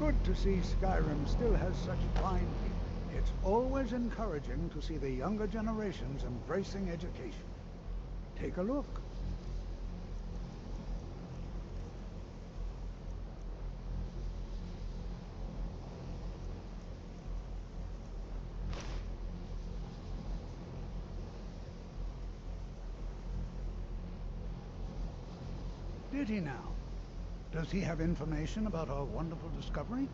good to see Skyrim still has such fine people. It's always encouraging to see the younger generations embracing education. Take a look. Did he now? Does he have information about our wonderful discovery?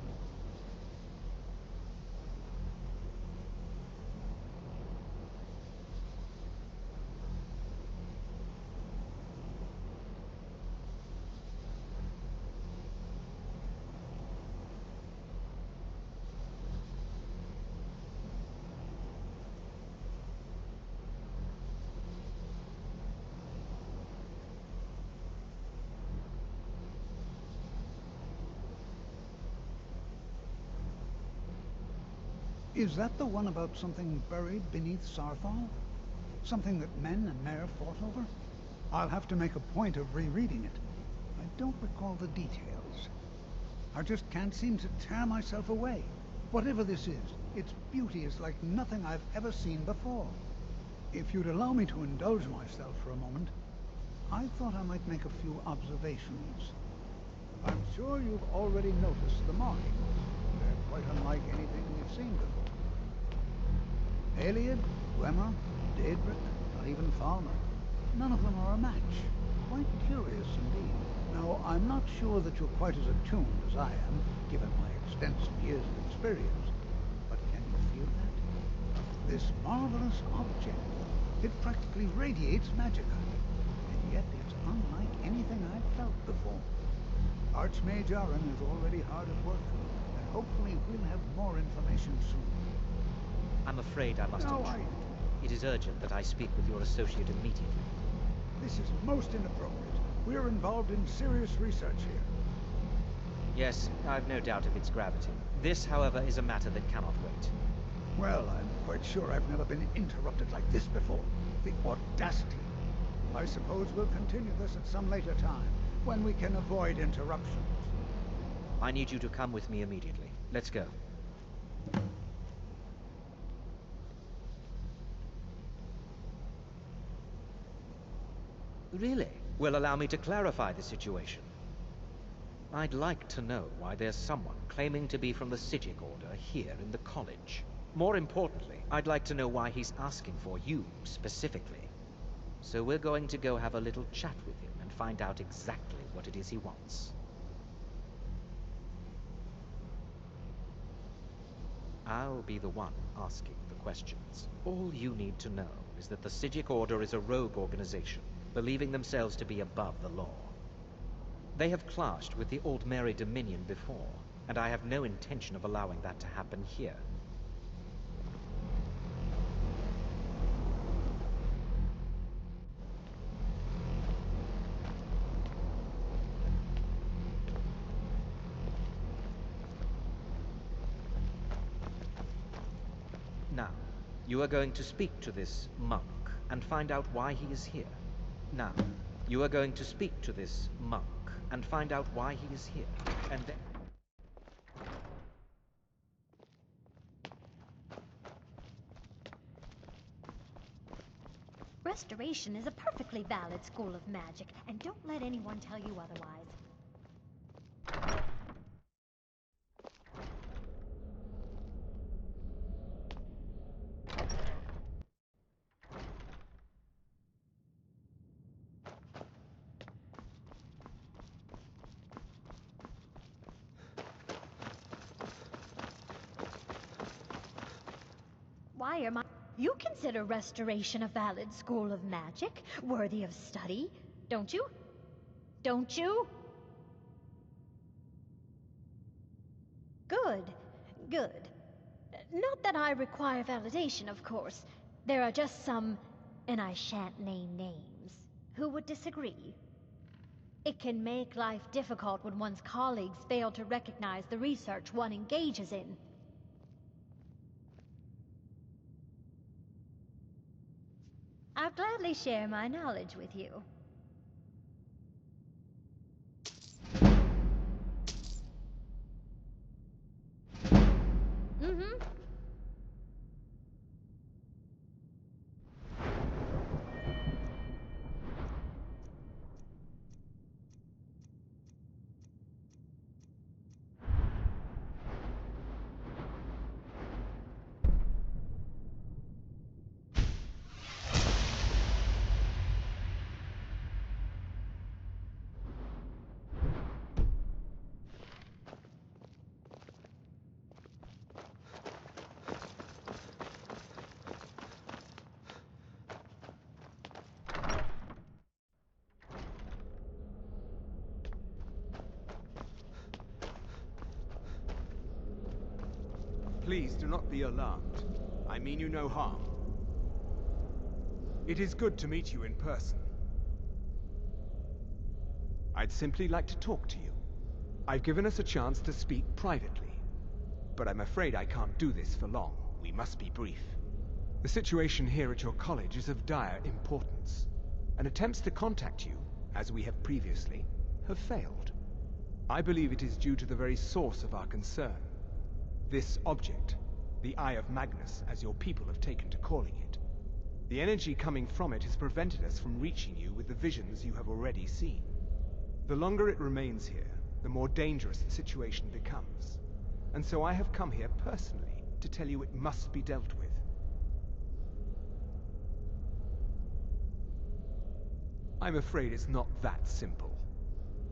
Is that the one about something buried beneath Sarthal? Something that men and Mare fought over? I'll have to make a point of rereading it. I don't recall the details. I just can't seem to tear myself away. Whatever this is, its beauty is like nothing I've ever seen before. If you'd allow me to indulge myself for a moment, I thought I might make a few observations. I'm sure you've already noticed the markings. They're quite unlike anything we've seen before. Aliad, Gwemmer, Daedric, not even Falmer. None of them are a match. Quite curious indeed. Now, I'm not sure that you're quite as attuned as I am, given my extensive years of experience. But can you feel that? This marvelous object, it practically radiates magicka. And yet it's unlike anything I've felt before. Archmage Aaron is already hard at work, and hopefully we'll have more information soon. I'm afraid I must intrude. It is urgent that I speak with your associate immediately. This is most inappropriate. We're involved in serious research here. Yes, I've no doubt of its gravity. This, however, is a matter that cannot wait. Well, I'm quite sure I've never been interrupted like this before. The audacity. I suppose we'll continue this at some later time, when we can avoid interruptions. I need you to come with me immediately. Let's go. Really? Well, allow me to clarify the situation. I'd like to know why there's someone claiming to be from the Psijic Order here in the college. More importantly, I'd like to know why he's asking for you, specifically. So we're going to go have a little chat with him and find out exactly what it is he wants. I'll be the one asking the questions. All you need to know is that the Psijic Order is a rogue organization, believing themselves to be above the law. They have clashed with the Aldmeri Dominion before, and I have no intention of allowing that to happen here. Now, you are going to speak to this monk and find out why he is here. Now, you are going to speak to this monk and find out why he is here, and then... Restoration is a perfectly valid school of magic, and don't let anyone tell you otherwise. Why am I... You consider Restoration a valid school of magic, worthy of study, don't you? Don't you? Good, good. Not that I require validation, of course. There are just some, and I shan't name names, who would disagree. It can make life difficult when one's colleagues fail to recognize the research one engages in. I'll gladly share my knowledge with you. Please do not be alarmed. I mean you no harm. It is good to meet you in person. I'd simply like to talk to you. I've given us a chance to speak privately, but I'm afraid I can't do this for long. We must be brief. The situation here at your college is of dire importance, and attempts to contact you, as we have previously, have failed. I believe it is due to the very source of our concern. This object, the Eye of Magnus, as your people have taken to calling it. The energy coming from it has prevented us from reaching you with the visions you have already seen. The longer it remains here, the more dangerous the situation becomes. And so I have come here personally to tell you it must be dealt with. I'm afraid it's not that simple.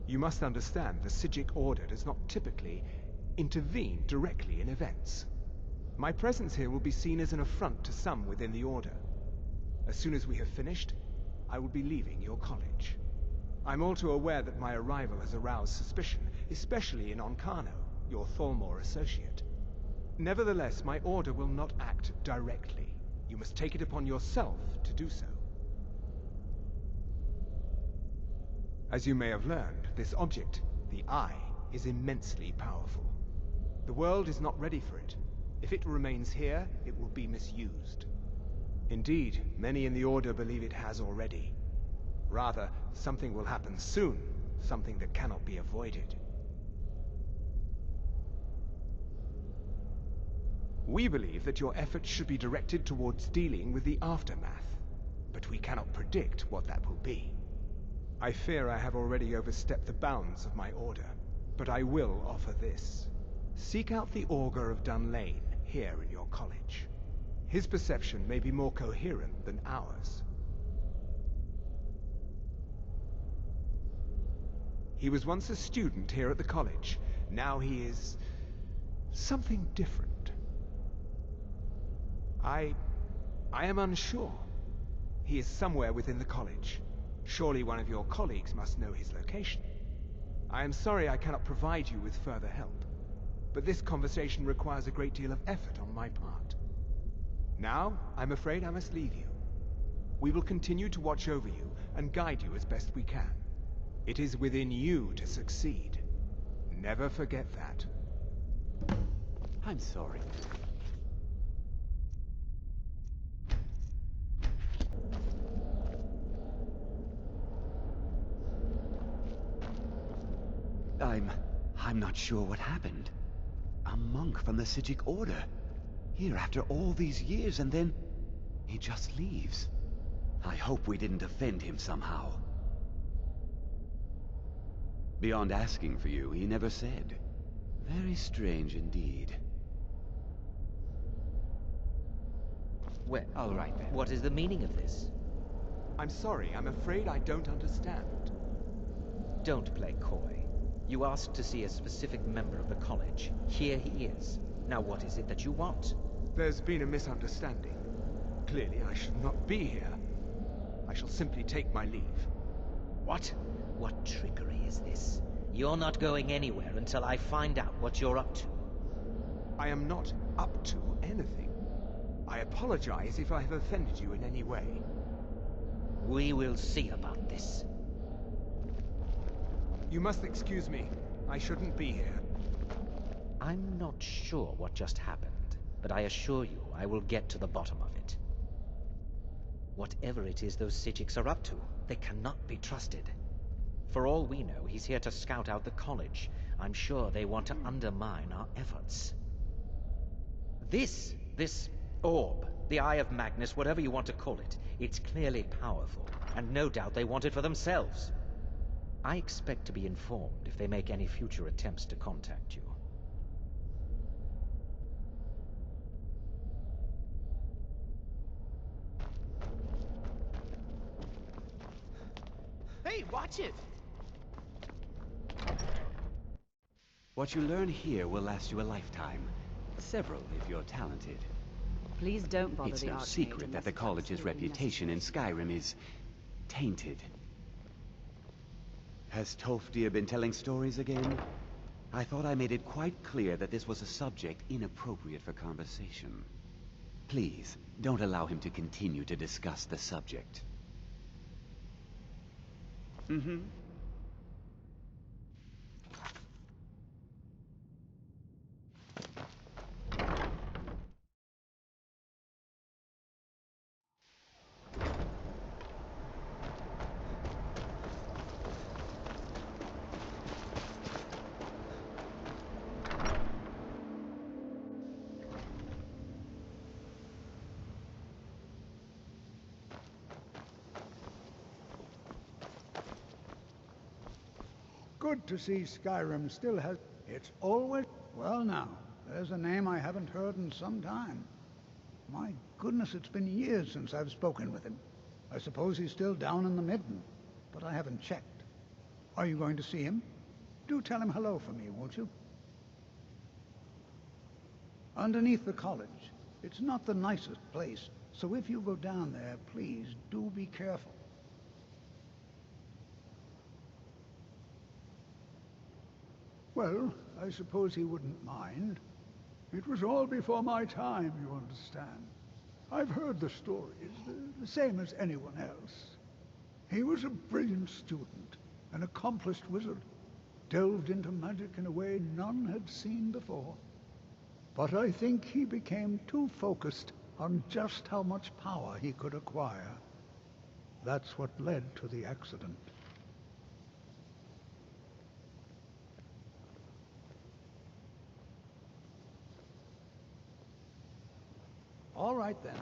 You must understand the Psijic Order does not typically intervene directly in events. My presence here will be seen as an affront to some within the Order. As soon as we have finished, I will be leaving your college. I'm all too aware that my arrival has aroused suspicion, especially in Onkano, your Thalmor associate. Nevertheless, my Order will not act directly. You must take it upon yourself to do so. As you may have learned, this object, the Eye, is immensely powerful. The world is not ready for it. If it remains here, it will be misused. Indeed, many in the Order believe it has already. Rather, something will happen soon, something that cannot be avoided. We believe that your efforts should be directed towards dealing with the aftermath, but we cannot predict what that will be. I fear I have already overstepped the bounds of my Order, but I will offer this. Seek out the Augur of Dunlane here in your college. His perception may be more coherent than ours. He was once a student here at the college. Now he is something different. I am unsure. He is somewhere within the college. Surely one of your colleagues must know his location. I am sorry I cannot provide you with further help, but this conversation requires a great deal of effort on my part. Now, I'm afraid I must leave you. We will continue to watch over you and guide you as best we can. It is within you to succeed. Never forget that. I'm sorry. I'm not sure what happened. A monk from the Psijic Order. Here after all these years, and then he just leaves. I hope we didn't offend him somehow. Beyond asking for you, he never said. Very strange indeed. Well, All right then. what is the meaning of this? I'm sorry, I'm afraid I don't understand. Don't play coy. You asked to see a specific member of the college. Here he is. Now what is it that you want? There's been a misunderstanding. Clearly I should not be here. I shall simply take my leave. What? What trickery is this? You're not going anywhere until I find out what you're up to. I am not up to anything. I apologize if I have offended you in any way. We will see about this. You must excuse me. I shouldn't be here. I'm not sure what just happened, but I assure you I will get to the bottom of it. Whatever it is those Psijics are up to, they cannot be trusted. For all we know, he's here to scout out the college. I'm sure they want to undermine our efforts. This orb, the Eye of Magnus, whatever you want to call it, it's clearly powerful, and no doubt they want it for themselves. I expect to be informed if they make any future attempts to contact you. Hey, watch it! What you learn here will last you a lifetime. Several, if you're talented. Please don't bother It's the no Archmage secret unless that the it's college's absolutely reputation in necessary. Skyrim is tainted. Has Tolfdir been telling stories again? I thought I made it quite clear that this was a subject inappropriate for conversation. Please, don't allow him to continue to discuss the subject. Mm-hmm. Good to see Skyrim still has... It's always... Well now, there's a name I haven't heard in some time. My goodness, it's been years since I've spoken with him. I suppose he's still down in the Midden, but I haven't checked. Are you going to see him? Do tell him hello for me, won't you? Underneath the college. It's not the nicest place, so if you go down there, please do be careful. Well, I suppose he wouldn't mind. It was all before my time, you understand. I've heard the stories, the same as anyone else. He was a brilliant student, an accomplished wizard, delved into magic in a way none had seen before. But I think he became too focused on just how much power he could acquire. That's what led to the accident. All right, then.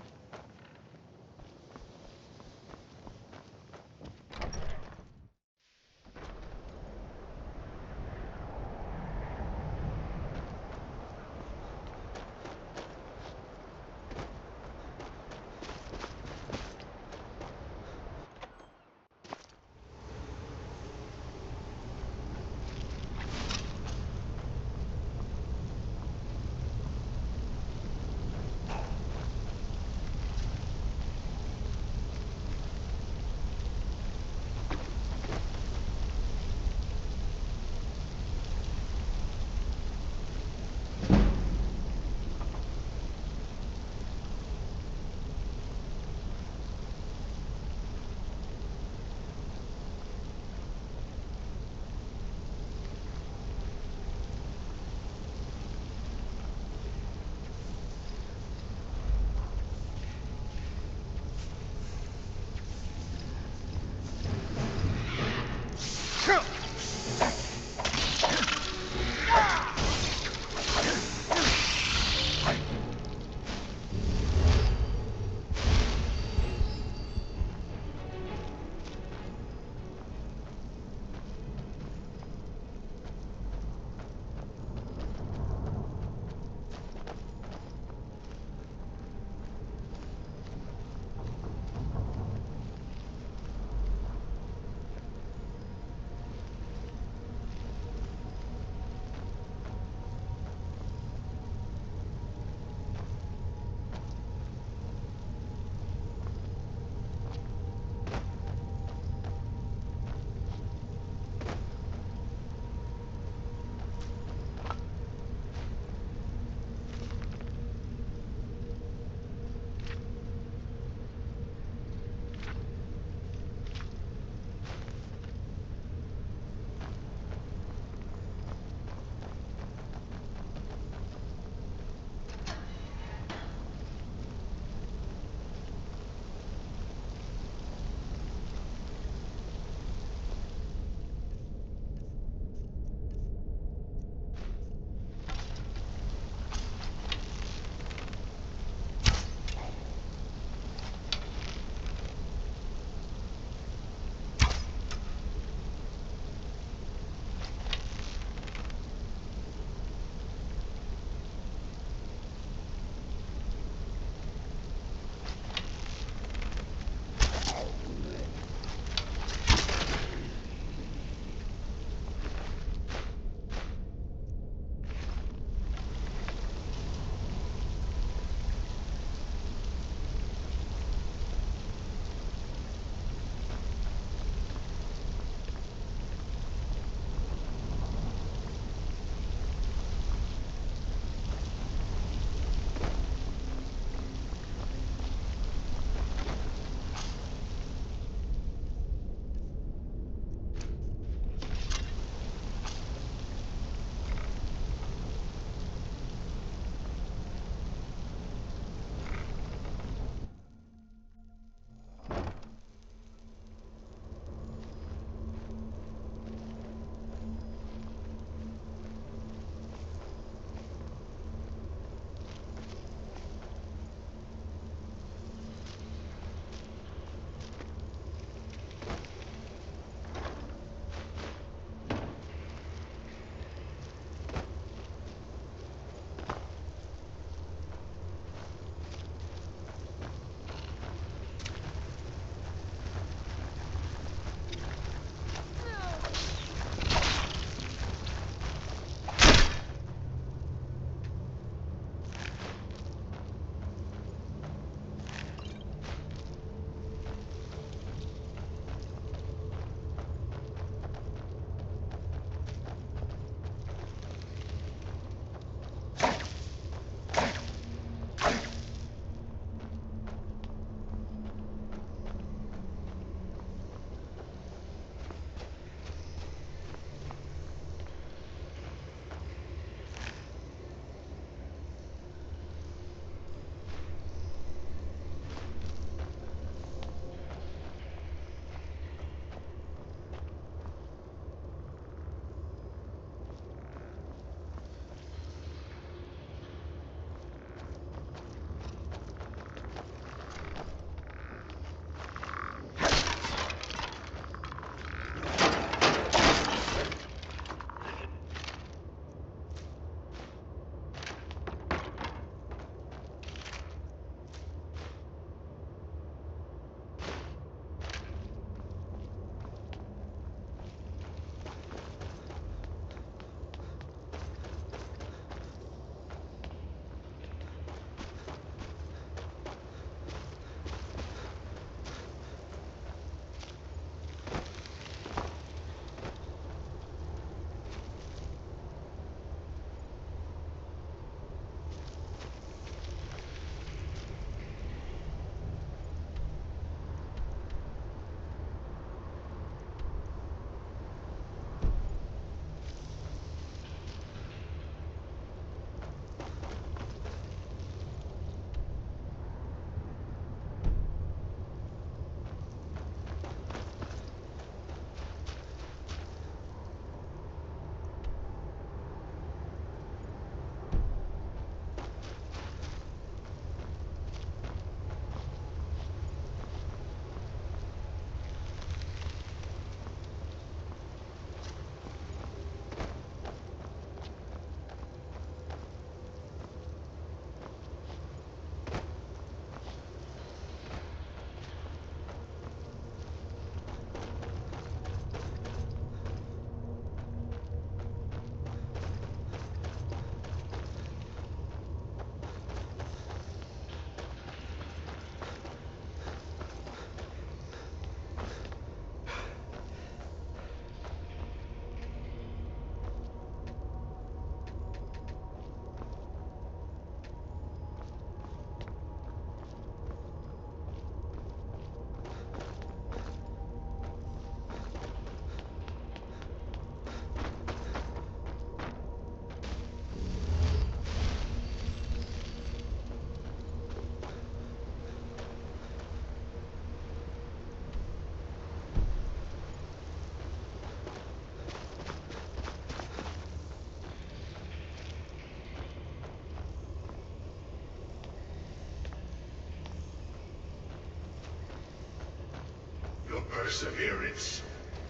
perseverance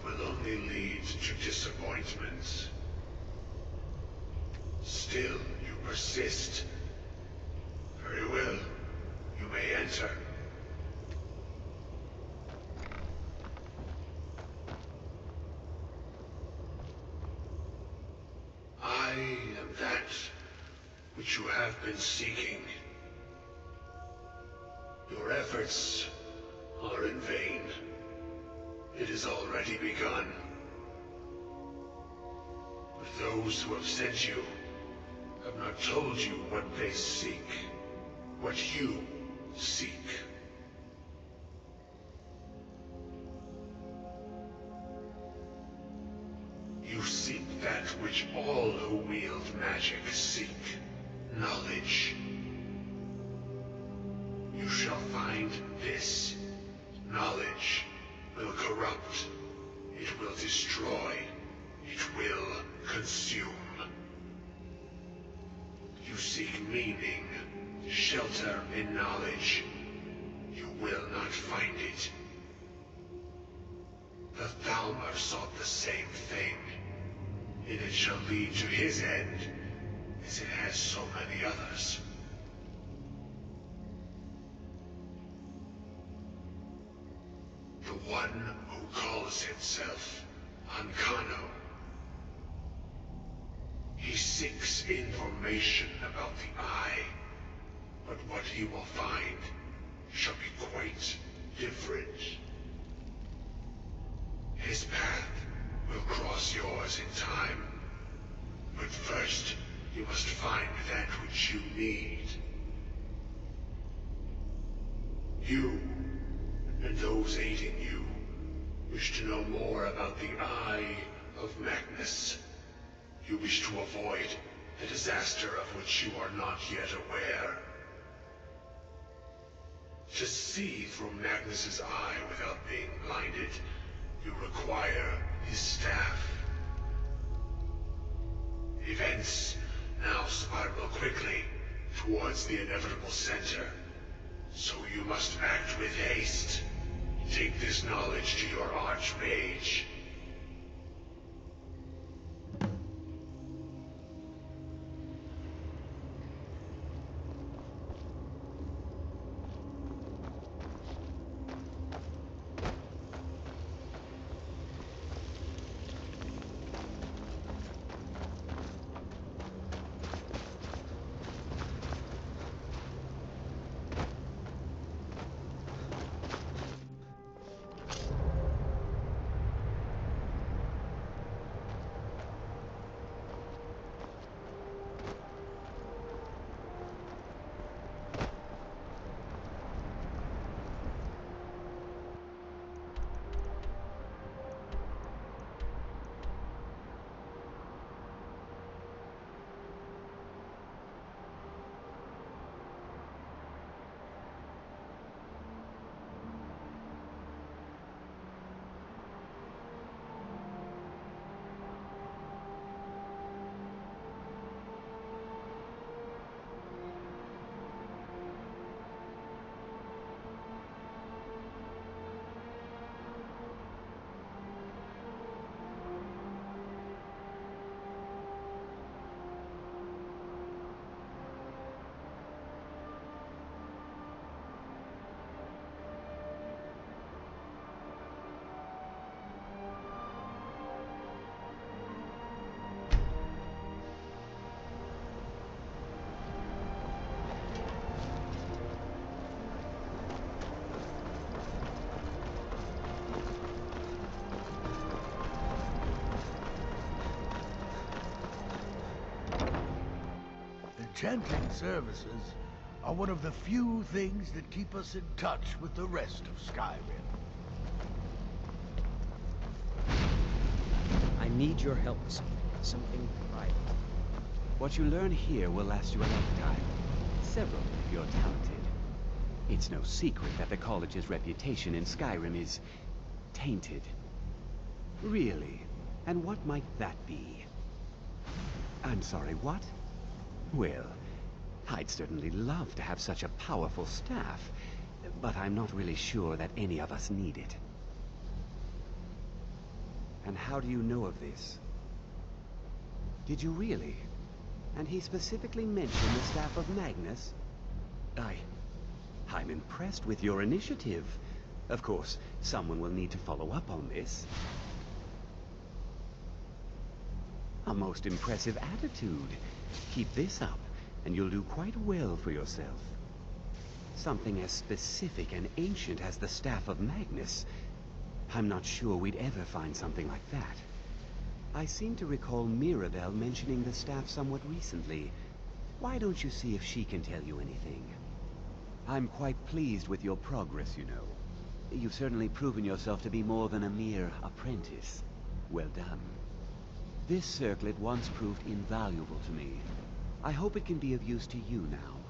will only lead to disappointments. Still, you persist. Very well. You may enter. I am that which you have been seeking. Your efforts are in vain. It has already begun. But those who have sent you have not told you what they seek, what you seek. You seek that which all who wield magic seek, knowledge. You shall find this. Knowledge will corrupt. It will destroy. It will consume. You seek meaning, shelter in knowledge. You will not find it. The Thalmor sought the same thing, and it shall lead to his end, as it has so many others. The one who calls himself Ankano. He seeks information about the Eye, but what he will find shall be quite different. His path will cross yours in time, but first you must find that which you need. You, and those aiding you, wish to know more about the Eye of Magnus. You wish to avoid the disaster of which you are not yet aware. To see through Magnus's eye without being blinded, you require his staff. Events now spiral quickly towards the inevitable center, so you must act with haste. Take this knowledge to your Archmage. Enchanting services are one of the few things that keep us in touch with the rest of Skyrim. I need your help, sir. Something private. What you learn here will last you a lifetime. Several if you're talented. It's no secret that the college's reputation in Skyrim is tainted. Really? And what might that be? I'm sorry, what? Well, I'd certainly love to have such a powerful staff, but I'm not really sure that any of us need it. And how do you know of this? Did you really? And he specifically mentioned the staff of Magnus? I'm impressed with your initiative. Of course, someone will need to follow up on this. A most impressive attitude. Keep this up, and you'll do quite well for yourself. Something as specific and ancient as the Staff of Magnus. I'm not sure we'd ever find something like that. I seem to recall Mirabelle mentioning the staff somewhat recently. Why don't you see if she can tell you anything? I'm quite pleased with your progress, you know. You've certainly proven yourself to be more than a mere apprentice. Well done. This circlet once proved invaluable to me. I hope it can be of use to you now.